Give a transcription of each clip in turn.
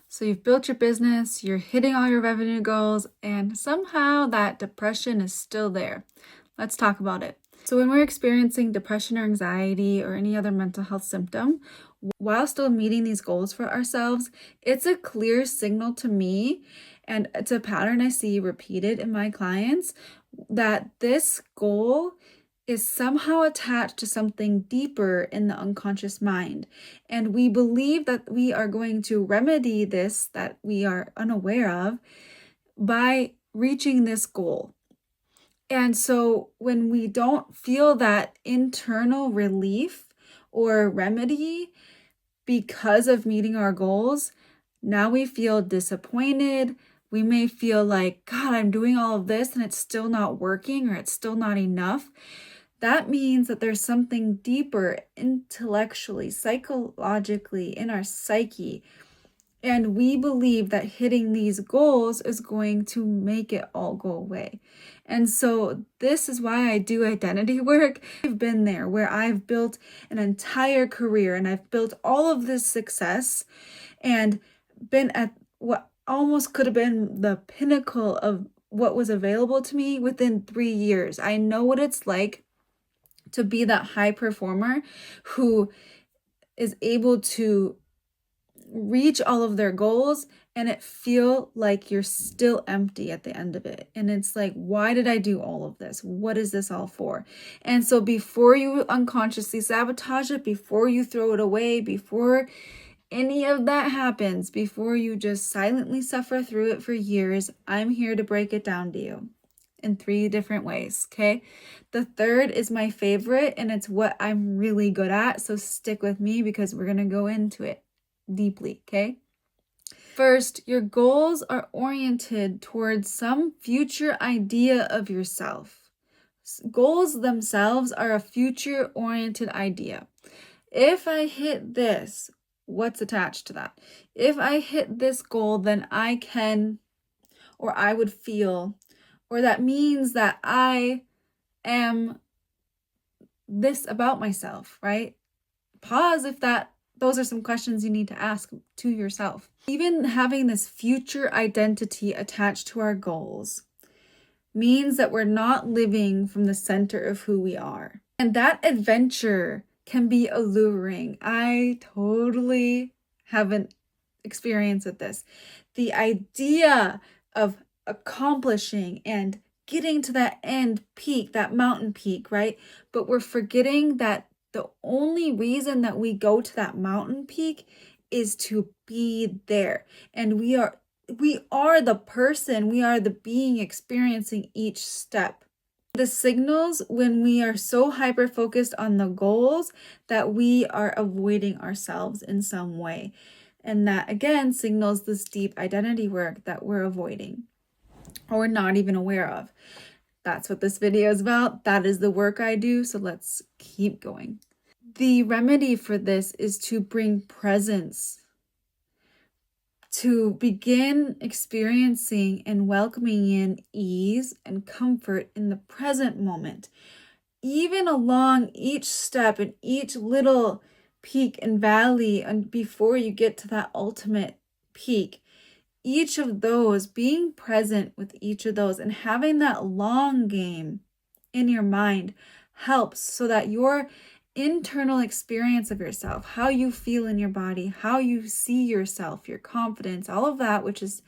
So you've built your business, you're hitting all your revenue goals, and somehow that depression is still there. Let's talk about it. So when we're experiencing depression or anxiety or any other mental health symptom, while still meeting these goals for ourselves, it's a clear signal to me, and it's a pattern I see repeated in my clients, that this goal is somehow attached to something deeper in the unconscious mind. And we believe that we are going to remedy this that we are unaware of by reaching this goal. And so when we don't feel that internal relief or remedy because of meeting our goals, now we feel disappointed. We may feel like, God, I'm doing all of this and it's still not working, or it's still not enough. That means that there's something deeper intellectually, psychologically, in our psyche. And we believe that hitting these goals is going to make it all go away. And so this is why I do identity work. I've been there where I've built an entire career and I've built all of this success and been at what almost could have been the pinnacle of what was available to me within 3 years. I know what it's like to be that high performer who is able to reach all of their goals and it feel like you're still empty at the end of it. And it's like, why did I do all of this? What is this all for? And so before you unconsciously sabotage it, before you throw it away, before any of that happens, before you just silently suffer through it for years, I'm here to break it down to you in 3 different ways, okay? The third is my favorite, and it's what I'm really good at, so stick with me because we're going to go into it deeply, okay? First, your goals are oriented towards some future idea of yourself. Goals themselves are a future-oriented idea. If I hit this, what's attached to that? If I hit this goal, then I can, or I would feel, or that means that I am this about myself, right? Pause if those are some questions you need to ask to yourself. Even having this future identity attached to our goals means that we're not living from the center of who we are. And that adventure can be alluring. I totally have an experience with this. The idea of accomplishing and getting to that end peak, that mountain peak, right? But we're forgetting that the only reason that we go to that mountain peak is to be there. And we are the person, we are the being experiencing each step. The signals when we are so hyper-focused on the goals that we are avoiding ourselves in some way. And that, again, signals this deep identity work that we're avoiding or not even aware of. That's what this video is about. That is the work I do. So let's keep going. The remedy for this is to bring presence, to begin experiencing and welcoming in ease and comfort in the present moment. Even along each step and each little peak and valley, and before you get to that ultimate peak, each of those, being present with each of those and having that long game in your mind helps so that your internal experience of yourself, how you feel in your body, how you see yourself, your confidence, all of that, which is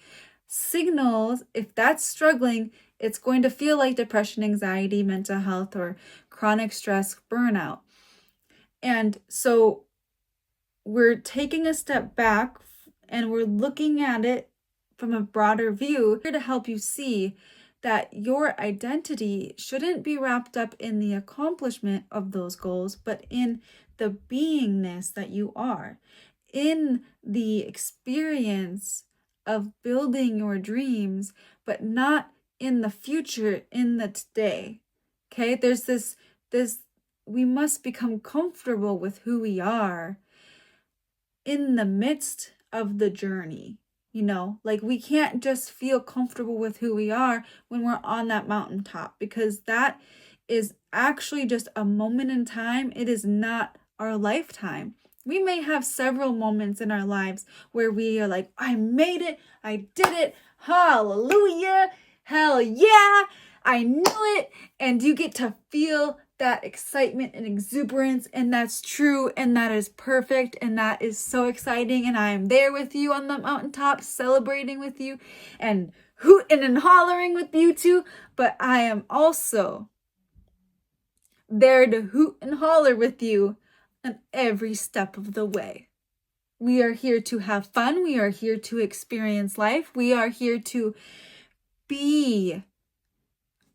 signals, if that's struggling, it's going to feel like depression, anxiety, mental health, or chronic stress, burnout. And so we're taking a step back and we're looking at it from a broader view here to help you see that your identity shouldn't be wrapped up in the accomplishment of those goals, but in the beingness that you are, in the experience of building your dreams, but not in the future, in the today. Okay, there's this we must become comfortable with who we are in the midst of the journey. Like we can't just feel comfortable with who we are when we're on that mountaintop, because that is actually just a moment in time. It is not our lifetime. We may have several moments in our lives where we are like, I made it, I did it, hallelujah, hell yeah, I knew it. And you get to feel that excitement and exuberance, and that's true, and that is perfect, and that is so exciting. And I am there with you on the mountaintop, celebrating with you, and hooting and hollering with you too. But I am also there to hoot and holler with you on every step of the way. We are here to have fun. We are here to experience life. We are here to be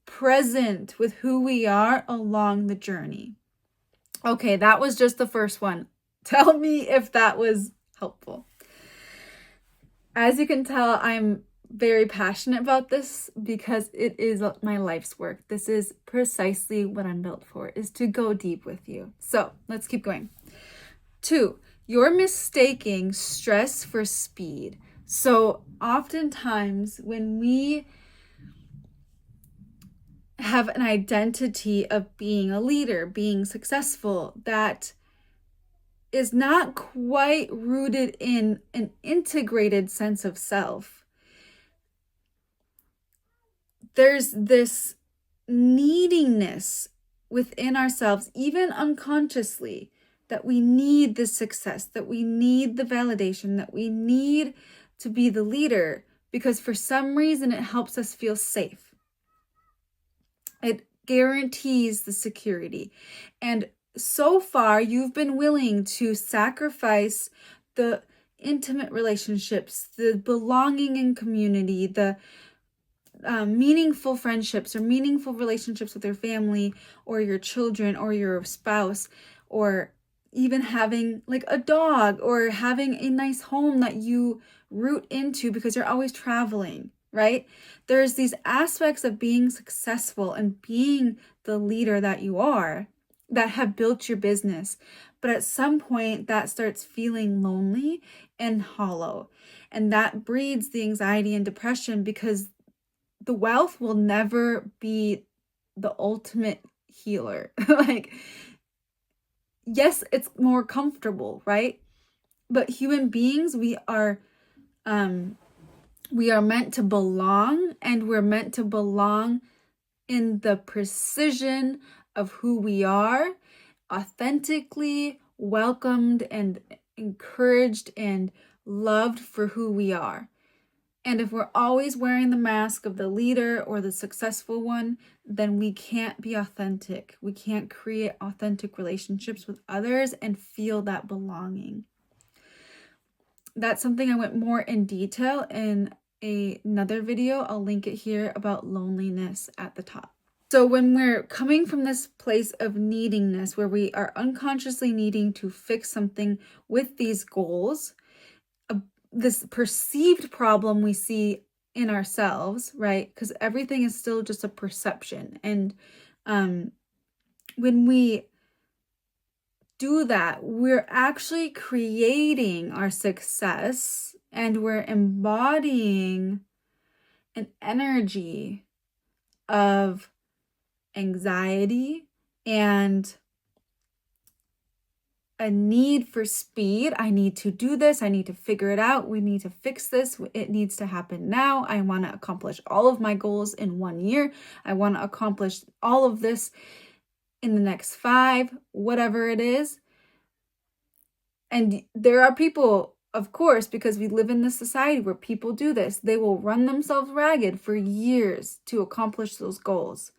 present with who we are along the journey. Okay, that was just the first one. Tell me if that was helpful. As you can tell, I'm very passionate about this because it is my life's work. This is precisely what I'm built for, is to go deep with you. So let's keep going. 2, you're mistaking stress for speed. So oftentimes when we have an identity of being a leader, being successful, that is not quite rooted in an integrated sense of self, there's this neediness within ourselves, even unconsciously, that we need the success, that we need the validation, that we need to be the leader, because for some reason it helps us feel safe. It guarantees the security. And so far, you've been willing to sacrifice the intimate relationships, the belonging in community, the meaningful friendships or meaningful relationships with your family or your children or your spouse, or even having like a dog or having a nice home that you root into because you're always traveling, right? There's these aspects of being successful and being the leader that you are that have built your business. But at some point that starts feeling lonely and hollow. And that breeds the anxiety and depression, because the wealth will never be the ultimate healer. Like, yes, it's more comfortable, right? But human beings, we are meant to belong, and we're meant to belong in the precision of who we are, authentically welcomed and encouraged and loved for who we are. And if we're always wearing the mask of the leader or the successful one, then we can't be authentic. We can't create authentic relationships with others and feel that belonging. That's something I went more in detail in another video. I'll link it here, about loneliness at the top. So when we're coming from this place of neediness, where we are unconsciously needing to fix something with these goals, this perceived problem we see in ourselves, right? Because everything is still just a perception. And when we do that, we're actually creating our success, and we're embodying an energy of anxiety and a need for speed. I need to do this. I need to figure it out. We need to fix this. It needs to happen now. I want to accomplish all of my goals in 1 year. I want to accomplish all of this in the next 5, whatever it is. And there are people, of course, because we live in this society where people do this, they will run themselves ragged for years to accomplish those goals.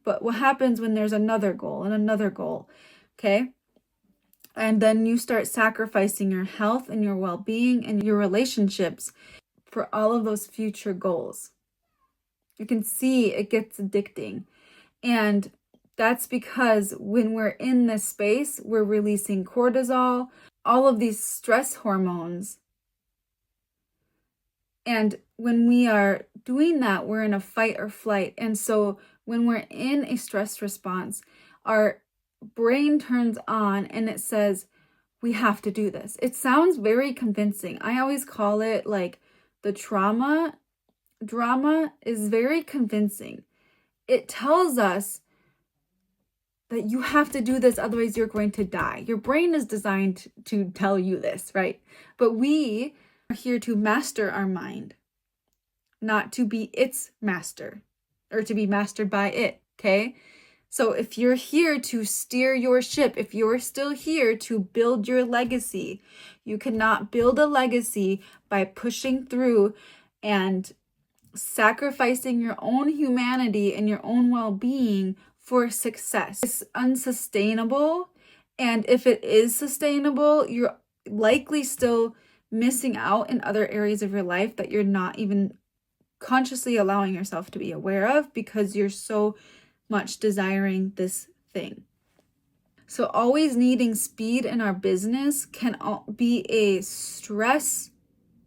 But what happens when there's another goal and another goal? Okay? And then you start sacrificing your health and your well-being and your relationships for all of those future goals. You can see it gets addicting. And that's because when we're in this space, we're releasing cortisol, all of these stress hormones. And when we are doing that, we're in a fight or flight. And so when we're in a stress response, our brain turns on and it says, we have to do this. It sounds very convincing. I always call it like the drama is very convincing. It tells us that you have to do this, otherwise you're going to die. Your brain is designed to tell you this, right? But we are here to master our mind, not to be its master or to be mastered by it, okay? So if you're here to steer your ship, if you're still here to build your legacy, you cannot build a legacy by pushing through and sacrificing your own humanity and your own well-being for success. It's unsustainable. And if it is sustainable, you're likely still missing out in other areas of your life that you're not even consciously allowing yourself to be aware of because you're so much desiring this thing. So always needing speed in our business can be a stress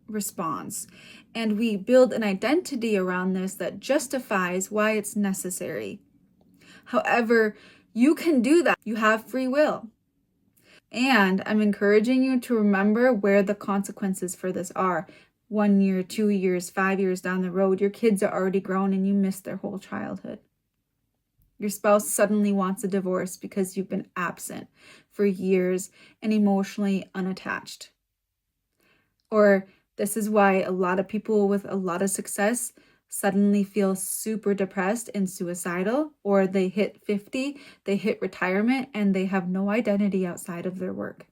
response. And we build an identity around this that justifies why it's necessary. However, you can do that. You have free will. And I'm encouraging you to remember where the consequences for this are. 1 year, 2 years, 5 years down the road, your kids are already grown and you missed their whole childhood. Your spouse suddenly wants a divorce because you've been absent for years and emotionally unattached. Or this is why a lot of people with a lot of success suddenly feel super depressed and suicidal, or they hit 50, they hit retirement, and they have no identity outside of their work.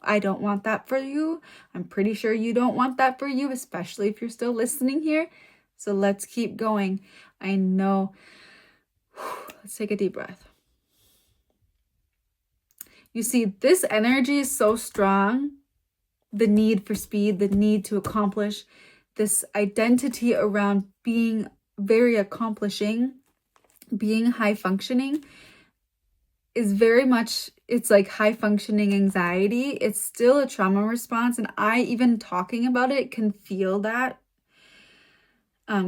I don't want that for you. I'm pretty sure you don't want that for you, especially if you're still listening here. So let's keep going. I know. Let's take a deep breath. You see, this energy is so strong. The need for speed, the need to accomplish, this identity around being very accomplishing, being high functioning is very much, it's like high functioning anxiety. It's still a trauma response. And I, even talking about it, can feel that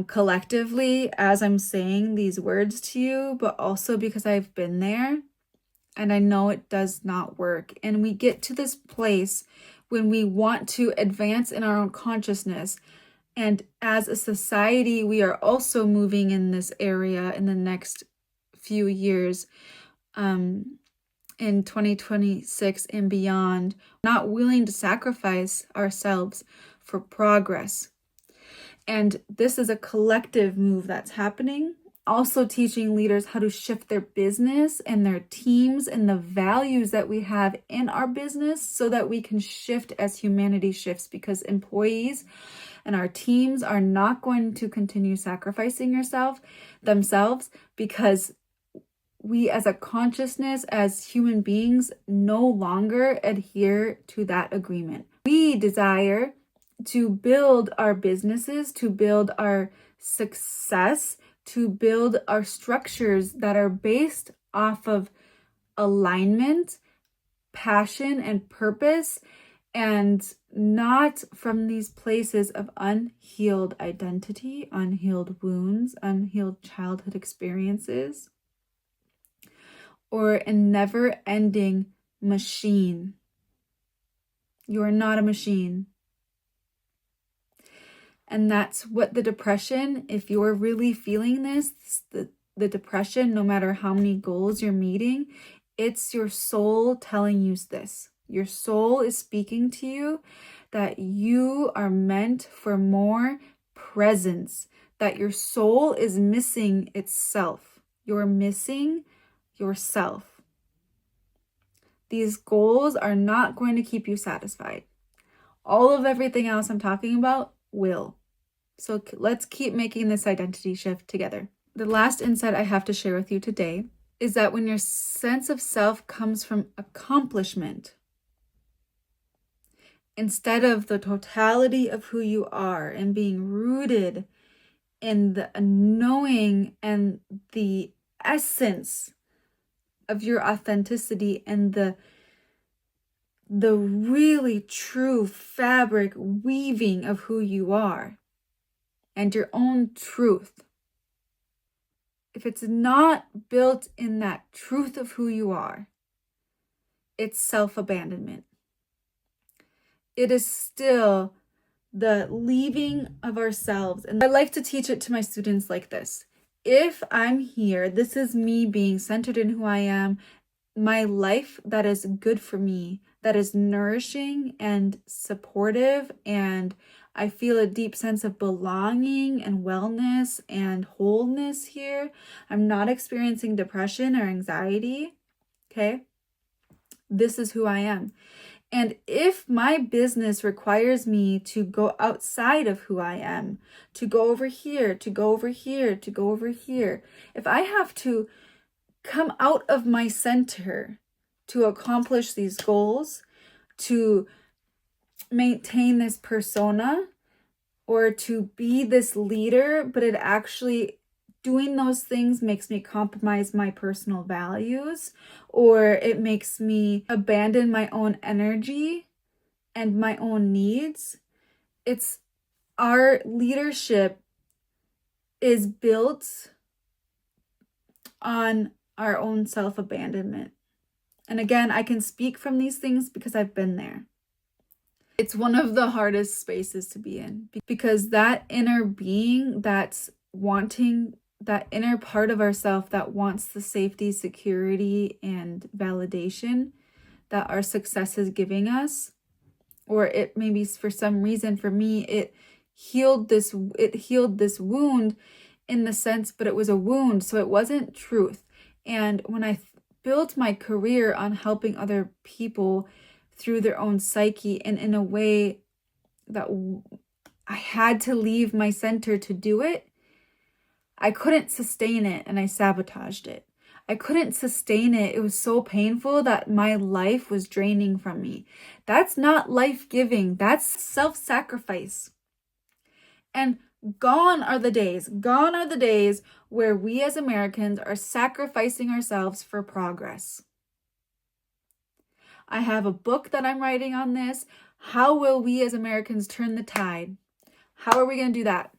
collectively as I'm saying these words to you, but also because I've been there and I know it does not work. And we get to this place when we want to advance in our own consciousness. And as a society, we are also moving in this area in the next few years, in 2026 and beyond, not willing to sacrifice ourselves for progress. And this is a collective move that's happening. Also teaching leaders how to shift their business and their teams and the values that we have in our business so that we can shift as humanity shifts, because employees and our teams are not going to continue sacrificing themselves because we as a consciousness, as human beings, no longer adhere to that agreement. We desire to build our businesses, to build our success, to build our structures that are based off of alignment, passion, and purpose, and not from these places of unhealed identity, unhealed wounds, unhealed childhood experiences, or a never-ending machine. You are not a machine. And that's what the depression, if you're really feeling this, the depression, no matter how many goals you're meeting, it's your soul telling you this. Your soul is speaking to you that you are meant for more presence, that your soul is missing itself. You're missing yourself. These goals are not going to keep you satisfied. All of everything else I'm talking about will. So let's keep making this identity shift together. The last insight I have to share with you today is that when your sense of self comes from accomplishment, instead of the totality of who you are and being rooted in the knowing and the essence of your authenticity and the really true fabric weaving of who you are and your own truth. If it's not built in that truth of who you are, it's self-abandonment. It is still the leaving of ourselves. And I like to teach it to my students like this. if I'm here, this is me being centered in who I am, my life that is good for me, that is nourishing and supportive, and I feel a deep sense of belonging and wellness and wholeness here. I'm not experiencing depression or anxiety. Okay? This is who I am. And if my business requires me to go outside of who I am, to go over here, to go over here, to go over here, if I have to come out of my center to accomplish these goals, to maintain this persona, or to be this leader, but it actually doing those things makes me compromise my personal values, or it makes me abandon my own energy and my own needs. It's our leadership is built on our own self-abandonment. And again, I can speak from these things because I've been there. It's one of the hardest spaces to be in because that inner being that's wanting, that inner part of ourself that wants the safety, security, and validation that our success is giving us, or it maybe for some reason, for me, it healed this wound in the sense, but it was a wound, so it wasn't truth. And when I built my career on helping other people through their own psyche, and in a way that I had to leave my center to do it, I couldn't sustain it and I sabotaged it. I couldn't sustain it. It was so painful that my life was draining from me. That's not life-giving. That's self-sacrifice. And gone are the days where we as Americans are sacrificing ourselves for progress. I have a book that I'm writing on this. How will we as Americans turn the tide? How are we going to do that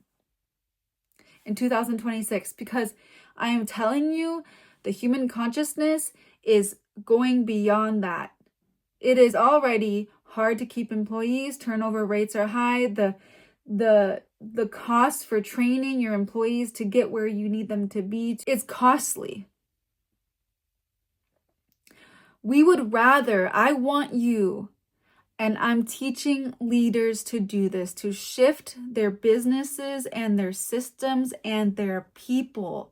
in 2026? Because I am telling you, the human consciousness is going beyond that. It is already hard to keep employees. Turnover rates are high. The cost for training your employees to get where you need them to be is costly. I want you, and I'm teaching leaders to do this, to shift their businesses and their systems and their people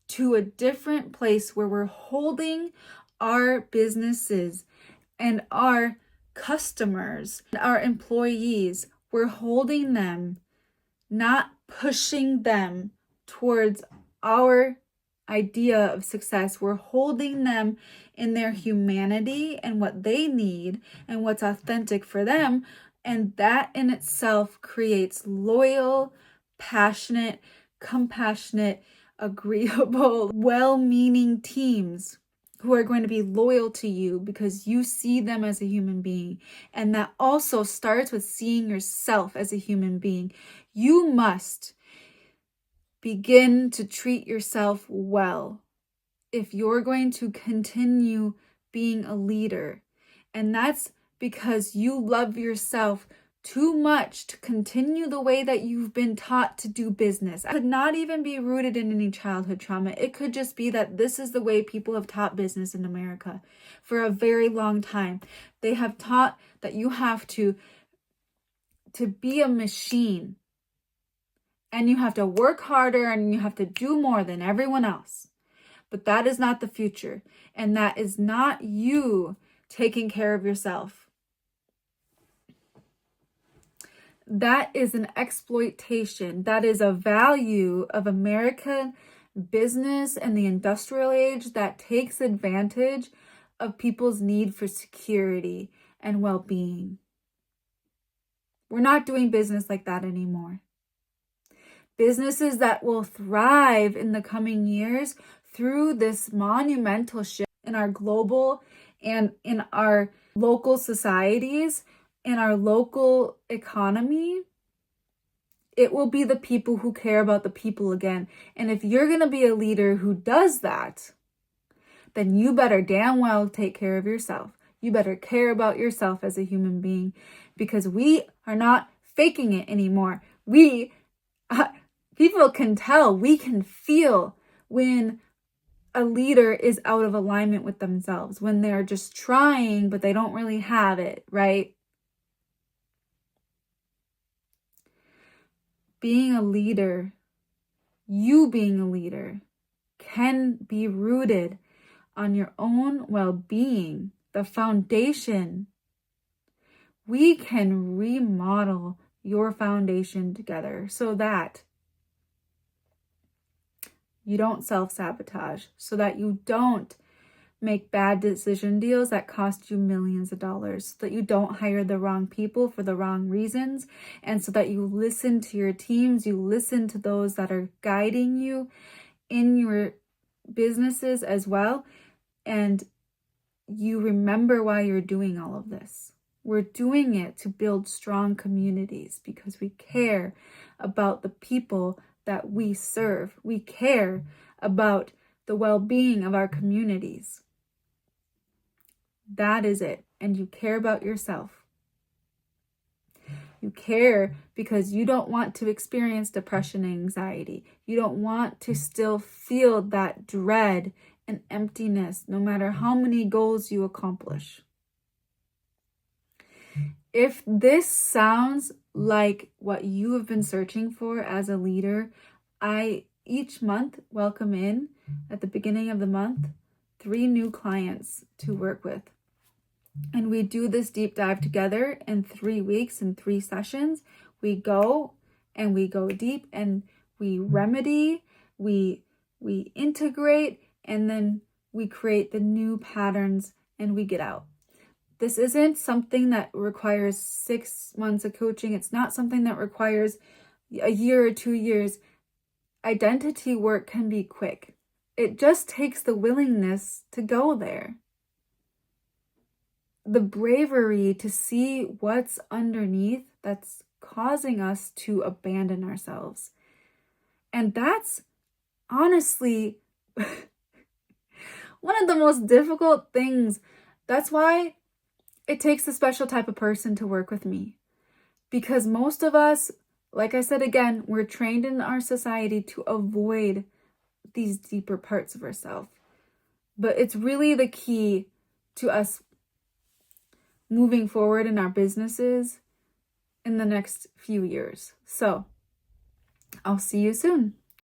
to a different place where we're holding our businesses and our customers, our employees, we're holding them, not pushing them towards our idea of success. We're holding them in their humanity and what they need and what's authentic for them. And that in itself creates loyal, passionate, compassionate, agreeable, well-meaning teams who are going to be loyal to you because you see them as a human being. And that also starts with seeing yourself as a human being. You must begin to treat yourself well if you're going to continue being a leader. And that's because you love yourself too much to continue the way that you've been taught to do business. It could not even be rooted in any childhood trauma. It could just be that this is the way people have taught business in America for a very long time. They have taught that you have to be a machine, and you have to work harder and you have to do more than everyone else. But that is not the future. And that is not you taking care of yourself. That is an exploitation. That is a value of American business and the industrial age that takes advantage of people's need for security and well-being. We're not doing business like that anymore. Businesses that will thrive in the coming years through this monumental shift in our global and in our local societies, in our local economy, it will be the people who care about the people again. And if you're going to be a leader who does that, then you better damn well take care of yourself. You better care about yourself as a human being, because we are not faking it anymore. People can tell, we can feel when a leader is out of alignment with themselves, when they're just trying, but they don't really have it, right? Being a leader, you being a leader, can be rooted on your own well-being, the foundation. We can remodel your foundation together so that you don't self-sabotage, so that you don't make bad decision deals that cost you millions of dollars, so that you don't hire the wrong people for the wrong reasons, and so that you listen to your teams, you listen to those that are guiding you in your businesses as well, and you remember why you're doing all of this. We're doing it to build strong communities because we care about the people that we serve. We care about the well-being of our communities. That is it. And you care about yourself. You care because you don't want to experience depression and anxiety. You don't want to still feel that dread and emptiness no matter how many goals you accomplish. If this sounds like what you have been searching for as a leader, I each month welcome in at the beginning of the month 3 new clients to work with. And we do this deep dive together in 3 weeks in 3 sessions. We go deep and we remedy, we integrate, and then we create the new patterns and we get out. This isn't something that requires 6 months of coaching. It's not something that requires a year or 2 years. Identity work can be quick. It just takes the willingness to go there. The bravery to see what's underneath that's causing us to abandon ourselves. And that's honestly one of the most difficult things. That's why it takes a special type of person to work with me. Because most of us, like I said again, we're trained in our society to avoid these deeper parts of ourselves. But it's really the key to us moving forward in our businesses in the next few years. So, I'll see you soon.